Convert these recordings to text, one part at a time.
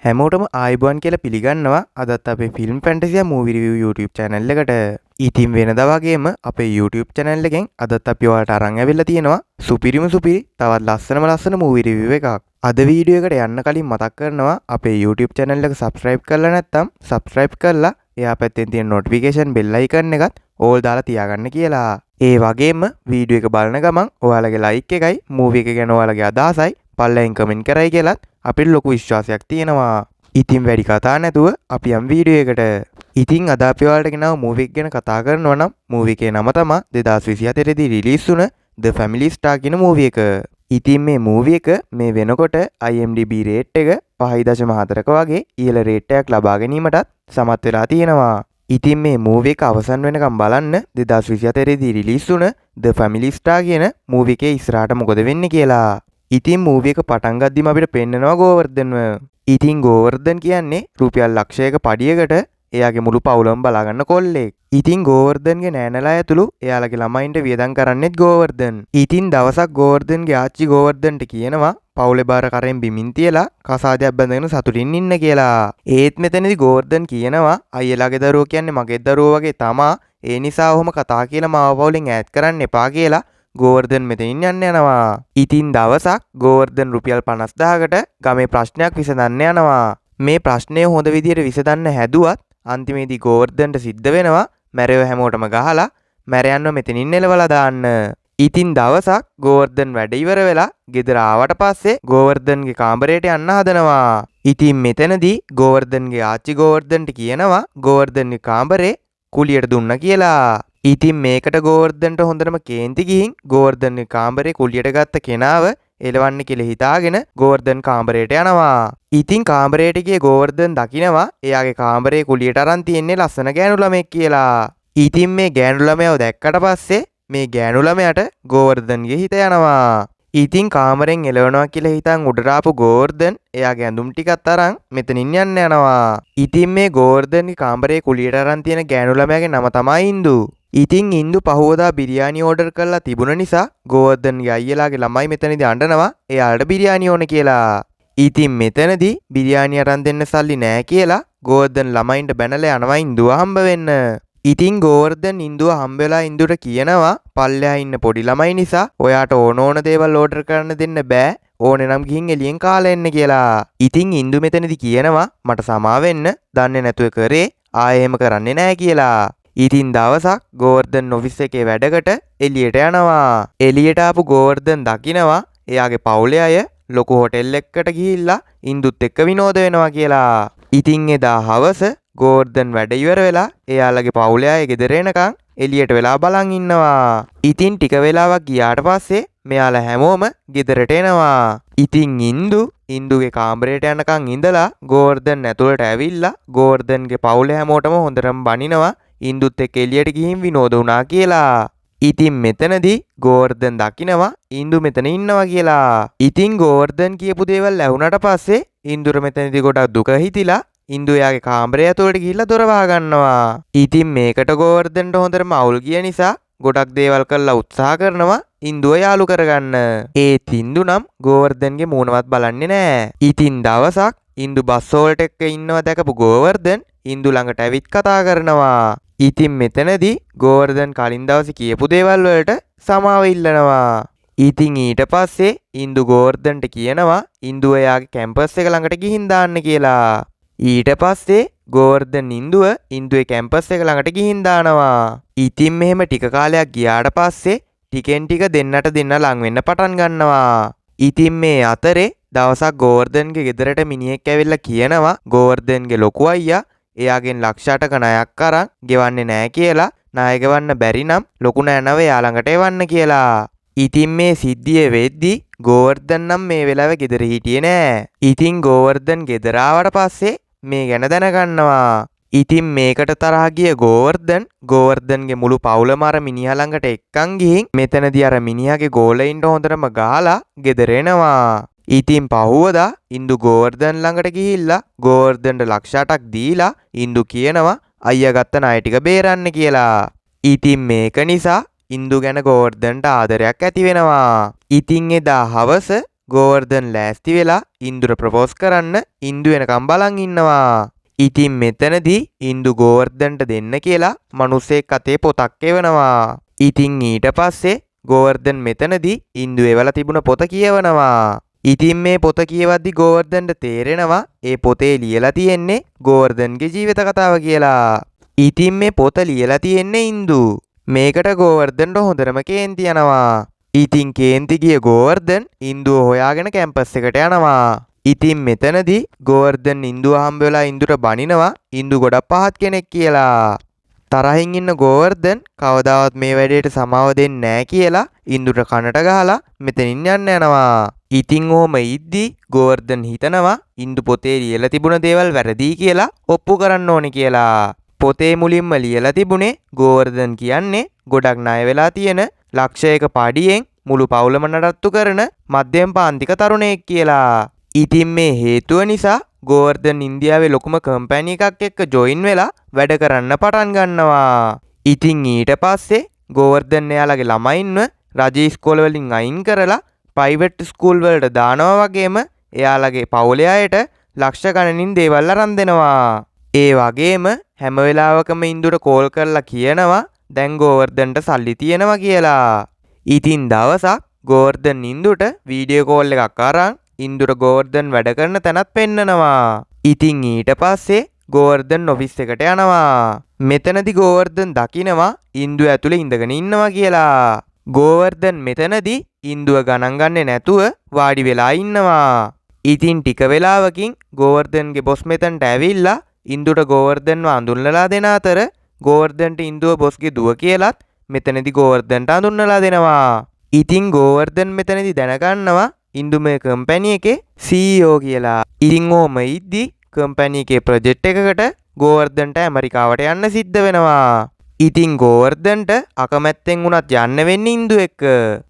හැමෝටම ආයිබෝන් කියලා පිළිගන්නවා අදත් අපේ film Fantasia movie review YouTube channel එකට. ඉතින් වෙනදා වගේම අපේ YouTube channel එකෙන් අදත් අපි ඔයාලට අරන් ඇවිල්ලා තියෙනවා සුපිරිම සුපිරි තවත් ලස්සන මූවි රිවිව් එකක්. අද වීඩියෝ එකට යන්න කලින් මතක් කරනවා අපේ YouTube channel එක subscribe කරලා නැත්නම් subscribe කරලා එයා පැත්තෙන් තියෙන notification bell icon එකත් all දාලා තියාගන්න කියලා. ඒ වගේම වීඩියෝ එක බලන ගමන් ඔයාලගේ like එකයි මූවි එක ගැන ඔයාලගේ අදහසයි පල්ලෙන් කමෙන්ට් කරයි කියලාත් අපිට ලොකු විශ්වාසයක් තියෙනවා. ඉතින් වැඩි කතා නැතුව අපි යම් වීඩියෝ එකට. ඉතින් අද අපි ඔයාලට ගෙනාව මූවි එක ගැන කතා කරනවා නම් මූවි එකේ නම තමයි 2024 දී රිලීස් වුණ The Family Star කියන මූවි එක. ඉතින් මේ මූවි එක මේ වෙනකොට IMDb රේට් එක 5.4ක වගේ ඉහළ රේට් එකක් ලබා ගැනීමටත් සමත් වෙලා තියෙනවා. ඉතින් මේ මූවි එක අවසන් වෙනකම් බලන්න 2024 දී රිලීස් වුණ The Family Star කියන මූවි එකේ ඉස්සරහට මොකද වෙන්නේ කියලා. ඉතින් මූවි එක පටන් ගද්දිම අපිට පෙන්නනවා ගෝවර්ධන්ව. ඉතින් ගෝවර්ධන් කියන්නේ රුපියල් ලක්ෂයක පඩියකට එයාගේ මුළු පවුලම බලාගන්න කොල්ලෙක්. ඉතින් ගෝවර්ධන්ගේ නෑනලා ඇතුළු එයාලගේ ළමයින්ට වියදම් කරන්නෙත් ගෝවර්ධන්. ඉතින් දවසක් ගෝවර්ධන්ගේ ආච්චි ගෝවර්ධන්ට කියනවා පවුලේ බාර කරෙන් බිමින් තියලා කසාදයක් බැඳගෙන සතුටින් ඉන්න කියලා. ඒත් මෙතනදී ගෝවර්ධන් කියනවා අයියලාගේ දරුවෝ කියන්නේ මගේ දරුවෝ වගේ තමා. ඒ නිසා ඔහොම කතා කියලා මාව පවුලෙන් ඈත් කරන්න එපා කියලා ගෝවර්ධන් මෙතනින් යන්න යනවා. ඉතින් දවසක් ගෝවර්ධන් රුපියල් 50000කට ගමේ ප්‍රශ්නයක් විසඳන්න යනවා. මේ ප්‍රශ්නය හොඳ විදියට විසඳන්න හැදුවත් අන්තිමේදී ගෝවර්ධන්ට සිද්ධ වෙනවා මැරයෝ හැමෝටම ගහලා මැරයන්ව මෙතනින් එලවලා දාන්න. ඉතින් දවසක් ගෝවර්ධන් වැඩ ඉවර වෙලා ගෙදර ආවට පස්සේ ගෝවර්ධන්ගේ කාමරයට යන්න හදනවා. ඉතින් මෙතනදී ගෝවර්ධන්ගේ ආච්චි ගෝවර්ධන්ට කියනවා ගෝවර්ධන්ගේ කාමරේ කුලියට දුන්න කියලා. ඉතින් මේකට ගෝවර්ධන්ට හොඳටම කේන්ති ගිහින් ගෝවර්ධන්ගේ කාමරේ කුලියට ගත්ත කෙනාව එලවන්න කියලා හිතාගෙන ගෝවර්ධන් කාමරයට යනවා. ඉතින් කාමරයට ගිය ගෝවර්ධන් දකිනවා එයාගේ කාමරේ කුලියට අරන් තියෙන්නේ ලස්සන ගෑනු ළමෙක් කියලා. ඉතින් මේ ගෑනු ළමයාව දැක්කට පස්සේ මේ ගෑනු ළමයාට ගෝවර්ධන්ගේ හිත යනවා. ඉතින් කාමරෙන් එලවනවා කියලා හිතන් උඩට ආපු ගෝවර්ධන් එයාගේ ඇඳුම් ටිකත් අරන් මෙතනින් යන්න යනවා. ඉතින් මේ ගෝවර්ධන්ගේ කාමරේ කුලියට අරන් තියෙන ගෑනු ළමයාගේ නම තමයි ඉන්දු. ඉතින් ඉන්දු පහුවදා බිරියානි ඕඩර් කරලා තිබුණ නිසා ගෝවර්ධන්ගේ අයියලාගේ ළමයි මෙතනදී අඬනවා එයාලට බිරියානි ඕන කියලා. ඉතින් මෙතනදී බිරියානි අරන් දෙන්න සල්ලි නෑ කියලා ගෝවර්ධන් ළමයින්ට බැනලා යනවා ඉන්දුව හම්බ වෙන්න. ඉතින් ගෝවර්ධන් ඉන්දුව හම්බ වෙලා ඉන්දුවට කියනවා පල්ලෙහා ඉන්න පොඩි ළමයි නිසා ඔයාට ඕන දේවල් ඕඩර් කරන්න දෙන්න බෑ ඕනේ නම් ගිහින් එළියෙන් කාලා එන්න කියලා. ඉතින් ඉන්දු මෙතනදී කියනවා මට සමා වෙන්න දන්නේ නැතුව කරේ ආයෙ එහෙම කරන්නේ නෑ කියලා. ඉතින් දවසක් ගෝවර්ධන් ඔෆිස් එකේ වැඩකට එළියට යනවා. එළියට ආපු ගෝවර්ධන් දකිනවා එයාගේ පවුලේ අය ලොකු හොටෙල් එකකට ගිහිල්ලා ඉන්දුත් එක්ක විනෝද වෙනවා කියලා. ඉතින් එදා හවස ගෝවර්ධන් වැඩ ඉවර වෙලා එයාලගේ පවුලේ අය ගෙදර එනකන් එළියට වෙලා බලන් ඉන්නවා. ඉතින් ටික වෙලාවක් ගියාට පස්සේ මෙයාලා හැමෝම ගෙදරට එනවා. ඉතින් ඉන්දුගේ කාමරයට යනකන් ඉඳලා ගෝවර්ධන් ඇතුළට ඇවිල්ලා ගෝවර්ධන්ගේ පවුලේ හැමෝටම හොඳටම බනිනවා ඉන්දුත් එක්ක එළියට ගිහින් විනෝද වුණා කියලා. ඉතින් මෙතනදී ගෝවර්ධන් දකිනවා ඉන්දු මෙතන ඉන්නවා කියලා. ඉතින් ගෝවර්ධන් කියපු දේවල් ඇහුණට පස්සේ ඉන්දුර මෙතනදී ගොඩක් දුක හිතිලා ඉන්දු එයාගේ කාමරය ඇතුළට ගිහිල්ලා දොර වහගන්නවා. ඉතින් මේකට ගෝවර්ධන්ට හොඳටම අවුල් ගිය නිසා ගොඩක් දේවල් කරලා උත්සාහ කරනවා ඉන්දුව යාළු කරගන්න. ඒත් ඉන්දු නම් ගෝවර්ධන්ගේ මූණවත් බලන්නේ නැහැ. ඉතින් දවසක් ඉන්දු බස් වලට එක්ක ඉන්නවා දැකපු ගෝවර්ධන් ඉන්දු ළඟට ඇවිත් කතා කරනවා. ඉතින් මෙතනදී ගෝවර්ධන් කලින් දවසේ කියපු දේවල් වලට සමාව ඉල්ලනවා. ඉතින් ඊට පස්සේ ඉන්දු ගෝවර්ධන්ට කියනවා ඉන්දුව එයාගේ කැම්පස් එක ළඟට ගිහින් දාන්න කියලා. ඊට පස්සේ ගෝවර්ධන් ඉන්දුවේ කැම්පස් එක ළඟට ගිහින් දානවා. ඉතින් මෙහෙම ටික කාලයක් ගියාට පස්සේ ටිකෙන් ටික දෙන්නට දෙන්න ලං වෙන්න පටන් ගන්නවා. ඉතින් මේ අතරේ දවසක් ගෝවර්ධන්ගේ ගෙදරට මිනිහෙක් ඇවිල්ලා කියනවා ගෝවර්ධන්ගේ ලොකු අයියා එයාගෙන් ලක්ෂ 8ක ණයක් අරන් ගෙවන්නේ නැහැ කියලා ණය ගෙවන්න බැරි නම් ලොකු නෑනව එයා ළඟට එවන්න කියලා. ඉතින් මේ සිද්ධිය වෙද්දි ගෝවර්ධන් නම් මේ වෙලාවේ ගෙදර හිටියේ නෑ. ඉතින් ගෝවර්ධන් ගෙදර ආවට පස්සේ මේ ගැන දැනගන්නවා. ඉතින් මේකට තරහ ගිය ගෝවර්ධන්ගේ මුළු පවුලම අර මිනිහා ළඟට එක්කන් ගිහින් මෙතනදී අර මිනිහාගේ ගෝලයින්ට හොඳටම ගහලා ගෙදර එනවා. ඉතින් පහුවදා ඉන්දු ගෝවර්ධන් ළඟට ගිහිල්ලා ගෝවර්ධන්ට ලක්ෂ 8ක් දීලා ඉන්දු කියනවා අයියා ගත්ත ණය ටික බේරන්න කියලා. ඉතින් මේක නිසා ඉන්දු ගැන ගෝවර්ධන්ට ආදරයක් ඇති වෙනවා. ඉතින් එදා හවස ගෝවර්ධන් ලෑස්ති වෙලා ඉන්දුර ප්‍රපෝස් කරන්න ඉන්දු වෙනකම් බලන් ඉන්නවා. ඉතින් මෙතනදී ඉන්දු ගෝවර්ධන්ට දෙන්න කියලා මිනිස්සෙක් අතේ පොතක් එවනවා. ඉතින් ඊට පස්සේ ගෝවර්ධන් මෙතනදී ඉන්දු එවලා තිබුණ පොත කියවනවා. ඉතින් මේ පොත කියවද්දි ගෝවර්ධන්ට තේරෙනවා ඒ පොතේ ලියලා තියෙන්නේ ගෝවර්ධන්ගේ ජීවිත කතාව කියලා. ඉතින් මේ පොත ලියලා තියෙන්නේ ඉන්දු. මේකට ගෝවර්ධන්ට හොඳටම කේන්ති යනවා. ඉතින් කේන්ති ගිය ගෝවර්ධන් ඉන්දුව හොයාගෙන කැම්පස් එකට යනවා. ඉතින් මෙතනදී ගෝවර්ධන් ඉන්දුව හම්බ වෙලා ඉන්දුට බනිනවා ඉන්දු ගොඩක් පහත් කෙනෙක් කියලා. තරහින් ඉන්න ගෝවර්ධන් කවදාවත් මේ වැඩේට සමාව දෙන්නේ නැහැ කියලා ඉන්දුට කනට ගහලා මෙතනින් යන්න යනවා. ඉතින් ඔහම ඉද්දි ගෝවර්ධන් හිතනවා ඉන්දු පොතේ ලියලා තිබුණ දේවල් වැරදි කියලා ඔප්පු කරන්න ඕනේ කියලා. පොතේ මුලින්ම ලියලා තිබුණේ ගෝවර්ධන් කියන්නේ ගොඩක් ණය වෙලා තියෙන ලක්ෂයක පඩියෙන් මුළු පවුලම නඩත්තු කරන මධ්‍යම පාන්තික තරුණයෙක් කියලා. ඉතින් මේ හේතුව නිසා ගෝවර්ධන් ඉන්දියාවේ ලොකුම කම්පැනි එකක් එක්ක ජොයින් වෙලා වැඩ කරන්න පටන් ගන්නවා. ඉතින් ඊට පස්සේ ගෝවර්ධන් එයාලගේ ළමයින්ව රජ ඉස්කෝල වලින් අයින් කරලා ප්‍රයිවට් ස්කූල් වලට දානවා වගේම එයාලගේ පවුලේ අයට ලක්ෂ ගණනින් දේවල් අරන් දෙනවා. ඒ වගේම හැම වෙලාවකම ඉන්දුට කෝල් කරලා කියනවා දැන් ගෝවර්ධන්ට සල්ලි තියෙනවා කියලා. ඉතින් දවසක් ගෝවර්ධන් ඉන්දුට වීඩියෝ කෝල් එකක් අරන් ඉන්දුට ගෝවර්ධන් වැඩ කරන තැනත් පෙන්නනවා. ඉතින් ඊට පස්සේ ගෝවර්ධන් ඔෆිස් එකට යනවා. මෙතනදී ගෝවර්ධන් දකිනවා ඉන්දුව ඇතුලේ ඉඳගෙන ඉන්නවා කියලා. ගෝවර්ධන් මෙතනදී ඉන්දුව ගණන් ගන්නේ නැතුව වාඩි වෙලා ඉන්නවා. ඉතින් ටික වෙලාවකින් ගෝවර්ධන්ගේ බොස් මෙතනට ඇවිල්ලා ඉන්දුට ගෝවර්ධන්ව අඳුන්වලා දෙන අතර ගෝවර්ධන්ට ඉන්දුව බොස්ගේ දුව කියලත් මෙතනදී ගෝවර්ධන්ට අඳුන්වලා දෙනවා. ඉතින් ගෝවර්ධන් මෙතනදී දැනගන්නවා ඉන්දු මේ කම්පැනි එකේ CEO කියලා. ඉතින් ඕම ඉද්දි කම්පැනි එකේ ප්‍රොජෙක්ට් එකකට ගෝවර්ධන්ට ඇමරිකාවට යන්න සිද්ධ වෙනවා. ඉතින් ගෝවර්ධන්ට අකමැත්තෙන් වුණත් යන්න වෙන්නේ ඉන්දු එක්ක.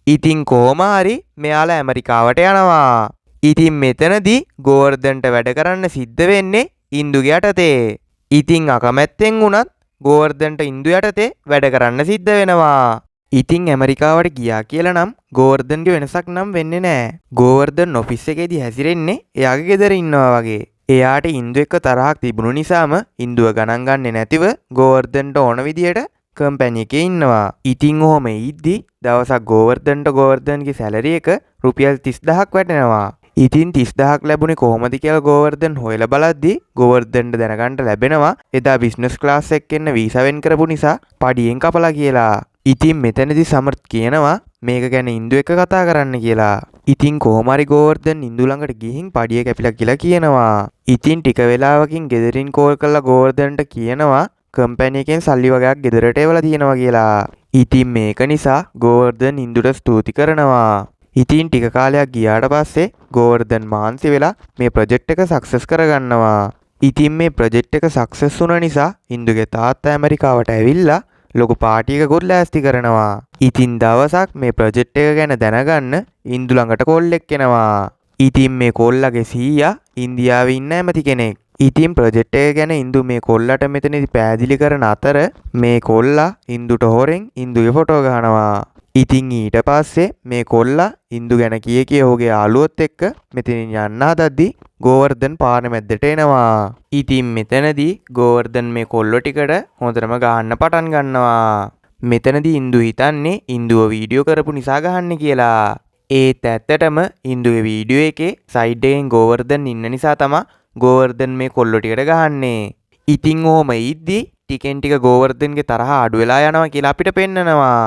ඉතින් කොහොම හරි මෙයාලා ඇමරිකාවට යනවා. ඉතින් මෙතනදී ගෝවර්ධන්ට වැඩ කරන්න සිද්ධ වෙන්නේ ඉන්දුගේ යටතේ. ඉතින් අකමැත්තෙන් වුණත් ගෝවර්ධන්ට ඉන්දු යටතේ වැඩ කරන්න සිද්ධ වෙනවා. ඉතින් ඇමරිකාවට ගියා කියලා නම් ගෝවර්ධන්ගේ වෙනසක් නම් වෙන්නේ නැහැ. ගෝවර්ධන් ඔෆිස් එකේදී හැසිරෙන්නේ එයාගේ ගෙදර ඉන්නවා වගේ. එයාට ඉන්දු එක්ක තරහක් තිබුණු නිසාම ඉන්දුව ගණන් ගන්නේ නැතිව ගෝවර්ධන්ට ඕන විදියට කම්පැනි එකේ ඉන්නවා. ඉතින් ඔහම ඉද්දි දවසක් ගෝවර්ධන්ට ගෝවර්ධන්ගේ සැලරි එක රුපියල් 30000ක් වැටෙනවා. ඉතින් 30000ක් ලැබුණේ කොහොමද කියලා ගෝවර්ධන් හොයලා බලද්දි ගෝවර්ධන්ට දැනගන්න ලැබෙනවා එදා බිස්නස් ක්ලාස් එකෙන් වීසා වෙන් කරපු නිසා පඩියෙන් කපලා කියලා. ඉතින් මෙතනදී සමර්ත් කියනවා මේක ගැන ඉන්දු එක කතා කරන්න කියලා. ඉතින් කොහොම හරි ගෝවර්ධන් ඉන්දු ළඟට ගිහින් පඩිය කැපිලා කියලා කියනවා. ඉතින් ටික වෙලාවකින් ගෙදරින් කෝල් කරලා ගෝවර්ධන්ට කියනවා කම්පැනි එකෙන් සල්ලි වගේක් ගෙදරට එවලා තියෙනවා කියලා. ඉතින් මේක නිසා ගෝවර්ධන් ඉන්දුට ස්තුති කරනවා. ඉතින් ටික කාලයක් ගියාට පස්සේ ගෝවර්ධන් මහන්සි වෙලා මේ ප්‍රොජෙක්ට් එක සක්සස් කරගන්නවා. ඉතින් මේ ප්‍රොජෙක්ට් එක සක්සස් වුණ නිසා ඉන්දුගේ තාත්තා ඇමරිකාවට ඇවිල්ලා ලොකු පාටි එකකුත් ලෑස්ති කරනවා. ඉතින් දවසක් මේ ප්‍රොජෙක්ට් එක ගැන දැනගන්න ඉන්දු ළඟට කොල්ලෙක් එනවා. ඉතින් මේ කොල්ලගේ සීයා ඉන්දියාවේ ඉන්න ඇමති කෙනෙක්. ඉතින් ප්‍රොජෙක්ට් එක ගැන ඉන්දු මේ කොල්ලට මෙතනදී පැහැදිලි කරන අතර මේ කොල්ලා ඉන්දුට හොරෙන් ඉන්දුගේ ෆොටෝ ගහනවා. ඉතින් ඊට පස්සේ මේ කොල්ලා ඉන්දු ගැන කිය ඔහුගේ යාළුවොත් එක්ක මෙතනින් යන්න හදද්දි ගෝවර්ධන් පාර මැද්දට එනවා. ඉතින් මෙතනදී ගෝවර්ධන් මේ කොල්ලෝ ටිකට හොඳටම ගහන්න පටන් ගන්නවා. මෙතනදී ඉන්දු හිතන්නේ ඉන්දුව වීඩියෝ කරපු නිසා ගහන්නේ කියලා. ඒත් ඇත්තටම ඉන්දුවේ වීඩියෝ එකේ සයිඩ් එකෙන් ගෝවර්ධන් ඉන්න නිසා තමයි ගෝවර්ධන් මේ කොල්ලෝ ටිකට ගහන්නේ. ඉතින් ඔහම ඉද්දි ටිකෙන් ටික ගෝවර්ධන්ගේ තරහ අඩු වෙලා යනවා කියලා අපිට පෙන්නනවා.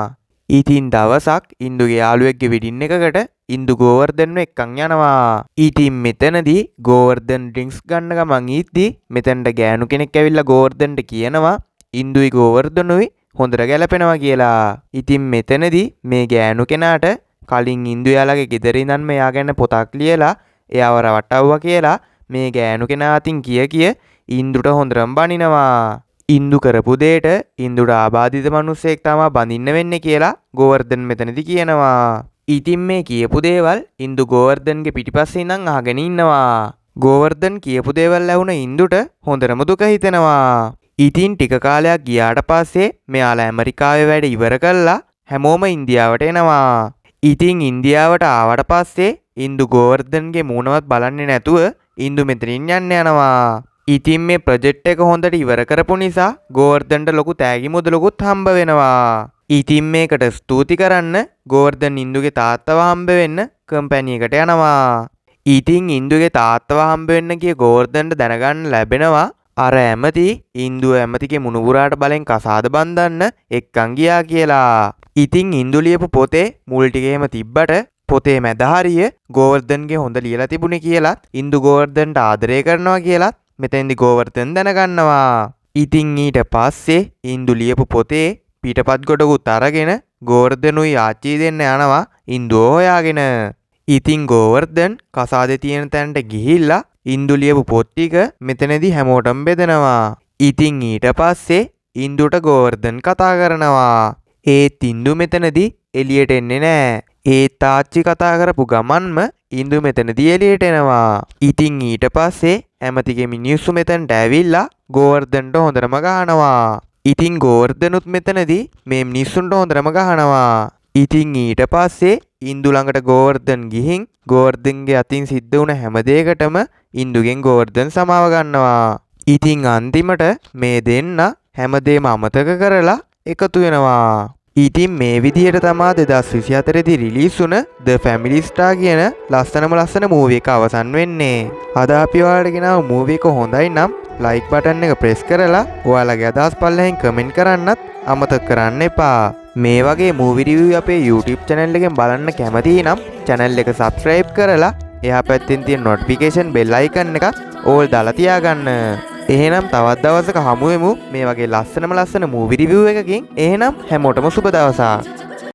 ඉතින් දවසක් ඉන්දුගේ යාළුවෙක්ගේ වෙඩින් එකකට ඉන්දු ගෝවර්ධන්ව එක්කන් යනවා. ඉතින් මෙතනදී ගෝවර්ධන් ඩ්‍රින්ක්ස් ගන්න ගමන් ඉද්දි මෙතනට ගෑනු කෙනෙක් ඇවිල්ලා ගෝවර්ධන්ට කියනවා ඉන්දුයි ගෝවර්ධනුයි හොඳට ගැලපෙනවා කියලා. ඉතින් මෙතනදී මේ ගෑනු කෙනාට කලින් ඉන්දු යාළගේ ගෙදර ඉඳන්ම එයා ගැන පොතක් ලියලා එයාව රවට්ටවුවා කියලා මේ ගෑනු කෙනා අතින් කිය ඉන්දුට හොඳටම බනිනවා. ඉන්දු කරපු දෙයට ඉන්දුට ආබාධිත මිනිස්සෙක් තමයි බඳින්න වෙන්නේ කියලා ගෝවර්ධන් මෙතනදී කියනවා. ඉතින් මේ කියපු දේවල් ඉන්දු ගෝවර්ධන්ගේ පිටිපස්සේ ඉඳන් අහගෙන ඉන්නවා. ගෝවර්ධන් කියපු දේවල් ඇහුණ ඉන්දුට හොඳටම දුක හිතෙනවා. ඉතින් ටික කාලයක් ගියාට පස්සේ මෙයාලා ඇමරිකාවේ වැඩ ඉවර කළා හැමෝම ඉන්දියාවට එනවා. ඉතින් ඉන්දියාවට ආවට පස්සේ ඉන්දු ගෝවර්ධන්ගේ මූණවත් බලන්නේ නැතුව ඉන්දු මෙතනින් යන්න යනවා. ඉතින් මේ ප්‍රොජෙක්ට් එක හොඳට ඉවර කරපු නිසා ගෝවර්ධන්ට ලොකු තෑගි මුදලකුත් හම්බ වෙනවා. ඉතින් මේකට ස්තුති කරන්න ගෝවර්ධන් ඉන්දුගේ තාත්තව හම්බ වෙන්න කම්පැනි එකට යනවා. ඉතින් ඉන්දුගේ තාත්තව හම්බ වෙන්න ගිය ගෝවර්ධන්ට දැනගන්න ලැබෙනවා අර ඇමති ඉන්දුව ඇමතිගේ මුණුබුරාට බලෙන් කසාද බන්ධන්න එක්කන් ගියා කියලා. ඉතින් ඉන්දු ලියපු පොතේ මුල් ටික එහෙම තිබ්බට පොතේ මැද හරිය ගෝවර්ධන්ගේ හොඳ ලියලා තිබුණේ කියලත් ඉන්දු ගෝවර්ධන්ට ආදරය කරනවා කියලත් මෙතෙන්දි ගෝවර්ධන් දැනගන්නවා. ඉතින් ඊට පස්සේ ඉන්දු ලියපු පොතේ පිටපත් ගොඩකුත් අරගෙන ගෝවර්ධනුයි ආච්චි දෙන්න යනවා ඉන්දුව හොයාගෙන. ඉතින් ගෝවර්ධන් කසාදේ තියෙන තැනට ගිහිල්ලා ඉන්දු ලියපු පොත් ටික මෙතනදී හැමෝටම බෙදනවා. ඉතින් ඊට පස්සේ ඉන්දුට ගෝවර්ධන් කතා කරනවා. ඒත් ඉන්දු මෙතනදී එළියට එන්නේ නැහැ. ඒත් ආච්චි කතා කරපු ගමන්ම ඉන්දු මෙතනදී එළියට එනවා. ඉතින් ඊට පස්සේ ඇමතිගේ මිනිස්සු මෙතනට ඇවිල්ලා ගෝවර්ධන්ට හොඳටම ගහනවා. ඉතින් ගෝවර්ධනුත් මෙතනදී මේ මිනිස්සුන්ට හොඳටම ගහනවා. ඉතින් ඊට පස්සේ ඉන්දු ළඟට ගෝවර්ධන් ගිහින් ගෝවර්ධන්ගේ අතින් සිද්ධ වුණ හැම දෙයකටම ඉන්දුගෙන් ගෝවර්ධන් සමාව ගන්නවා. ඉතින් අන්තිමට මේ දෙන්න හැමදේම අමතක කරලා එකතු වෙනවා. ඉතින් මේ විදිහට තමා 2024 දී රිලීස් වුණ The Family Star කියන ලස්සන මූවි එක අවසන් වෙන්නේ. අද අපි ඔයාලට ගෙනාව මූවි එක හොඳයි නම් ලයික් බටන් එක ප්‍රෙස් කරලා ඔයාලගේ අදහස් පල්ලෙන් කමෙන්ට් කරන්නත් අමතක කරන්න එපා. මේ වගේ මූවි රිවිව් අපේ YouTube channel එකෙන් බලන්න කැමති නම් channel එක subscribe කරලා එහා පැත්තෙන් තියෙන notification bell icon එක ඕල් දාලා තියාගන්න. එහෙනම් තවත් දවසක හමු වෙමු මේ වගේ ලස්සන මූවි රිවිව් එකකින්. එහෙනම් හැමෝටම සුබ දවසක්.